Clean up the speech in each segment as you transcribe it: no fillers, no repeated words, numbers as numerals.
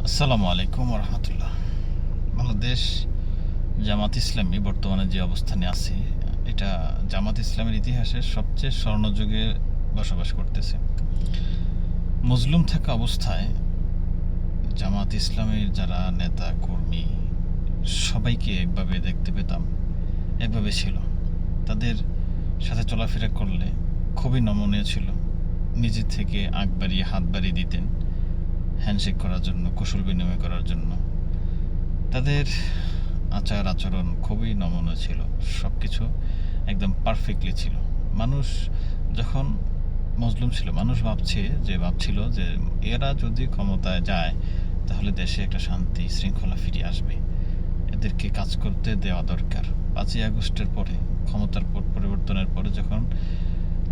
আসসালামু আলাইকুম রহমতুল্লাহ। বাংলাদেশ জামাত ইসলামী বর্তমানে যে অবস্থানে আছে, এটা জামাত ইসলামের ইতিহাসের সবচেয়ে স্বর্ণযুগে বসবাস করতেছে। মজলুম থাকা অবস্থায় জামাত ইসলামের যারা নেতা কর্মী সবাইকে একভাবে দেখতে পেতাম, একভাবে ছিল। তাদের সাথে চলাফেরা করলে খুবই নমনীয় ছিল। নিজের থেকে আগ বাড়িয়ে হাত বাড়িয়ে দিতেন হ্যান্ডশেক করার জন্য, কুশল বিনিময় করার জন্য। তাদের আচার আচরণ খুবই নমনীয় ছিল, সব কিছু একদম পারফেক্টলি ছিল। মানুষ যখন মজলুম ছিল, মানুষ ভাবছিল যে এরা যদি ক্ষমতায় যায় তাহলে দেশে একটা শান্তি শৃঙ্খলা ফিরে আসবে, এদেরকে কাজ করতে দেওয়া দরকার। 5ই আগস্টের পরে, ক্ষমতার পরিবর্তনের পরে যখন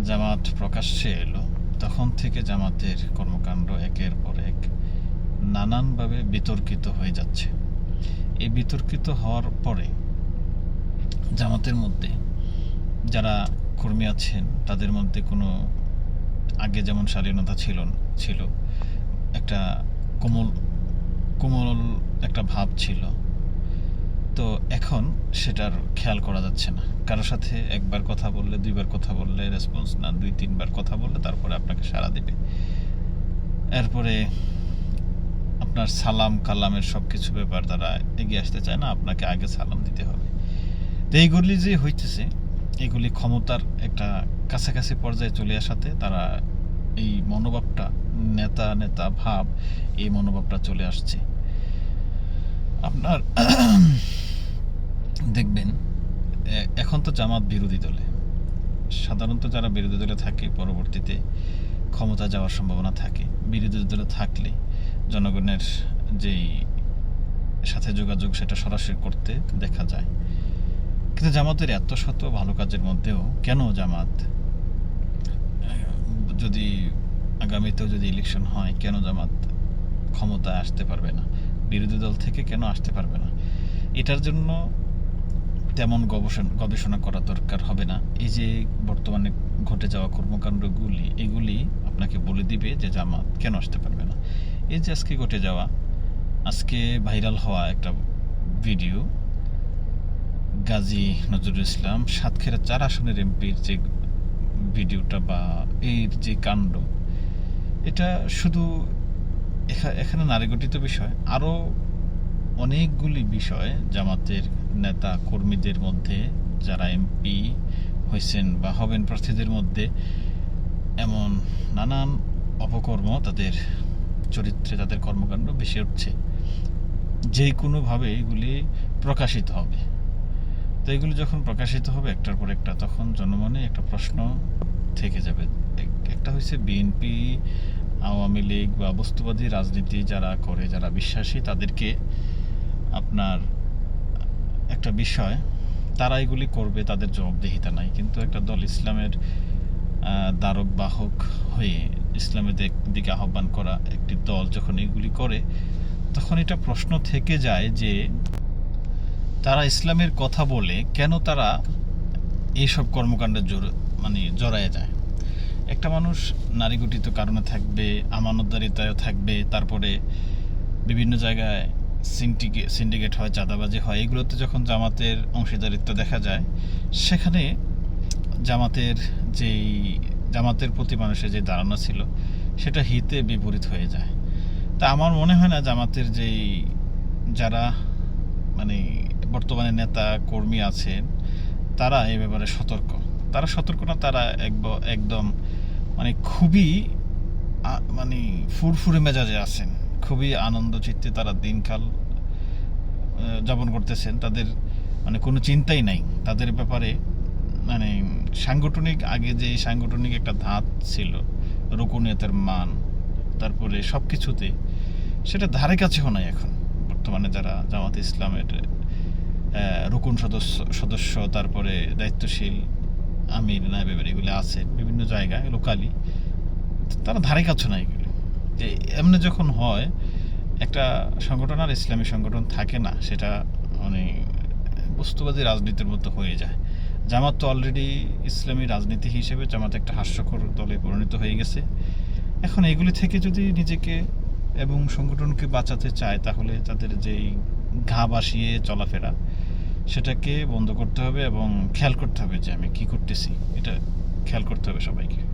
জামাত প্রকাশ্যে এলো, তখন থেকে জামাতের কর্মকাণ্ড একের পর এক নানানভাবে বিতর্কিত হয়ে যাচ্ছে। এই বিতর্কিত হওয়ার পরে জামাতের মধ্যে যারা কর্মী আছেন তাদের মধ্যে কোনো আগে যেমন শালীনতা ছিল, একটা কোমল কোমল একটা ভাব ছিল, তো এখন সেটার খেয়াল করা যাচ্ছে না। কারোর সাথে একবার কথা বললে, 2বার কথা বললে রেসপন্স না, 2-3বার কথা বললে তারপরে আপনাকে সাড়া দেবে। এরপরে আপনার সালাম কালামের সব কিছু ব্যাপার তারা এগিয়ে আসতে চায় না, আপনাকে আগে সালাম দিতে হবে। তো এইগুলি যে হইতেছে, এগুলি ক্ষমতার একটা কাছাকাছি পর্যায়ে চলে আসাতে তারা এই মনোভাবটা, নেতা ভাব, এই মনোভাবটা চলে আসছে। আপনার দেখবেন এখন তো জামাত বিরোধী দলে, সাধারণত যারা বিরোধী দলে থাকে পরবর্তীতে ক্ষমতা যাওয়ার সম্ভাবনা থাকে। বিরোধী দলে থাকলে জনগণের যেই সাথে যোগাযোগ সেটা সরাসরি করতে দেখা যায়। কিন্তু জামাতের এত শত ভালো কাজের মধ্যেও কেন জামাত, যদি আগামীতেও যদি ইলেকশন হয়, কেন জামাত ক্ষমতায় আসতে পারবে না, বিরোধী দল থেকে কেন আসতে পারবে না? এটার জন্য তেমন গবেষণা করা দরকার হবে না। এই যে বর্তমানে ঘটে যাওয়া কর্মকাণ্ডগুলি, এগুলি আপনাকে বলে দিবে যে জামাত কেন আসতে পারবে না। এই যে আজকে ভাইরাল হওয়া একটা ভিডিও, গাজী নজরুল ইসলাম সাতক্ষীরা 4 আসনের এমপির যে ভিডিওটা বা এর যে কাণ্ড, এটা শুধু এখানে নারীগঠিত বিষয়, আরও অনেকগুলি বিষয় জামাতের নেতা কর্মীদের মধ্যে, যারা এমপি হয়েছেন বা হবেন প্রার্থীদের মধ্যে এমন নানান অপকর্ম, তাদের চরিত্রে, তাদের কর্মকাণ্ড ভেসে উঠছে। যে কোনোভাবে এগুলি প্রকাশিত হবে। তো এগুলি যখন প্রকাশিত হবে একটার পর একটা, তখন জনমনে একটা প্রশ্ন থেকে যাবে। একটা হচ্ছে বিএনপি, আওয়ামী লীগ বা বস্তুবাদী রাজনীতি যারা করে, যারা বিশ্বাসী, তাদেরকে আপনার একটা বিষয়, তারা এগুলি করবে, তাদের জবাবদিহিতা নাই। কিন্তু একটা দল ইসলামের দ্বারক বাহক হয়ে ইসলামের দিকে আহ্বান করা একটি দল যখন এগুলি করে, তখন এটা প্রশ্ন থেকে যায় যে তারা ইসলামের কথা বলে কেন তারা এইসব কর্মকাণ্ডে জড়ায় যায়। একটা মানুষ নারীগঠিত কারণে থাকবে, আমানতদারিতায় থাকবে, তারপরে বিভিন্ন জায়গায় সিন্ডিকেট হয়, চাঁদাবাজি হয়। এগুলোতে যখন জামাতের অংশীদারিত্ব দেখা যায়, সেখানে জামাতের প্রতি মানুষের যে ধারণা ছিল সেটা হিতে বিপরীত হয়ে যায়। তা আমার মনে হয় না জামাতের যারা বর্তমানে নেতা কর্মী আছেন তারা এই ব্যাপারে সতর্ক না, তারা একদম খুবই ফুরফুরে মেজাজে আছেন, খুবই আনন্দ চিত্তে তারা দিনকাল যাপন করতেছেন। তাদের কোনো চিন্তাই নাই তাদের ব্যাপারে। আগে যে সাংগঠনিক একটা ধাত ছিল, রুকুনিয়তের মান, তারপরে সব কিছুতে, সেটা ধারে কাছেও নাই এখন। বর্তমানে যারা জামাত ইসলামের রুকুন সদস্য, তারপরে দায়িত্বশীল আমির, নায়েব এগুলি আছে বিভিন্ন জায়গায় লোকালি, তারা ধারে কাছে না এগুলি। যে এমনি যখন হয় একটা সংগঠন আর ইসলামী সংগঠন থাকে না, সেটা বস্তুবাদী রাজনীতির মতো হয়ে যায়। জামাত তো অলরেডি ইসলামী রাজনীতি হিসেবে জামাত একটা হাস্যকর দলে পরিণত হয়ে গেছে। এখন এগুলি থেকে যদি নিজেকে এবং সংগঠনকে বাঁচাতে চায়, তাহলে তাদের যেই ঘা বাসিয়ে চলাফেরা সেটাকে বন্ধ করতে হবে এবং খেয়াল করতে হবে যে আমি কি করতেছি, এটা খেয়াল করতে হবে সবাইকে।